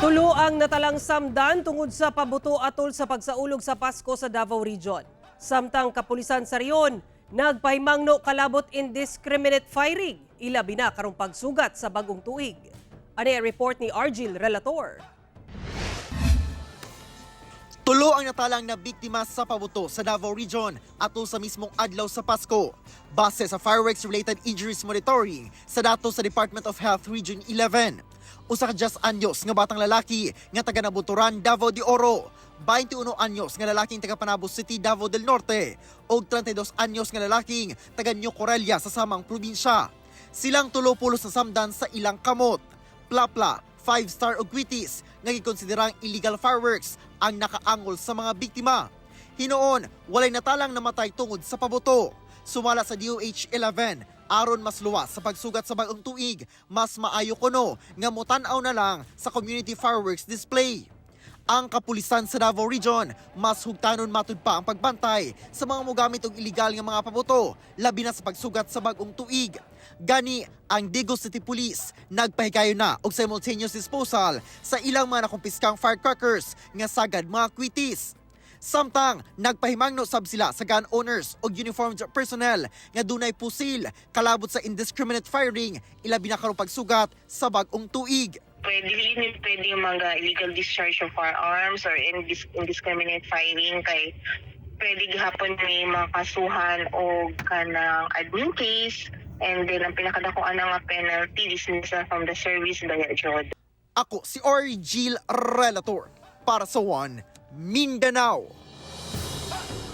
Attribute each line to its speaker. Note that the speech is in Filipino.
Speaker 1: Tulo ang natalang samdan tungod sa pabuto atol sa pagsaulog sa Pasko sa Davao Region. Samtang kapulisan sa riyon, nagpahimangno kalabot indiscriminate firing, ilabi na karong pagsugat sa bagong tuig. Ani ang report ni Argil Relator.
Speaker 2: Tulo ang natalang na biktima sa pabuto sa Davao Region atol sa mismong adlaw sa Pasko. Base sa fireworks-related injuries monitoring sa datos sa Department of Health Region 11. Usa ka 10 anyos nga batang lalaki nga taga Nabuturan, Davao de Oro, 21 anyos nga lalaking taga Panabo City, Davao del Norte, ug 32 anyos nga lalaking taga New Corella sa samang probinsya. Silang tulo pulos sa samdan sa ilang kamot. Plapla, 5-star ug Quitis nga gikonsiderang illegal fireworks ang nakaangol sa mga biktima. Hinoon, walay natalang namatay tungod sa pabuto. Sumala sa DOH-11, aron mas luwas sa pagsugat sa bagong tuig, mas maayo kuno nga mutanaw na lang sa community fireworks display. Ang kapulisan sa Davao Region, mas hugtanon matud pa ang pagbantay sa mga mogamit og illegal nga mga pabuto, labi na sa pagsugat sa bagong tuig. Gani, ang Digos City Police nagpahigayon na og simultaneous disposal sa ilang mga nakumpiskang firecrackers nga sagad mga Quitis. Samtang nagpahimangno sab sila sa gun owners o uniformed personnel nga dunay pusil kalabot sa indiscriminate firing, ilabi na karong pagsugat sa bagong tuig.
Speaker 3: Pwede yung mga illegal discharge of firearms or indiscriminate firing kay pwede gihapon may makasuhan o kanang admin case, and then ang pinakadakuan nga penalty dismissal from the service daya jud.
Speaker 2: Ako si Argil Relator para sa One Mindanao.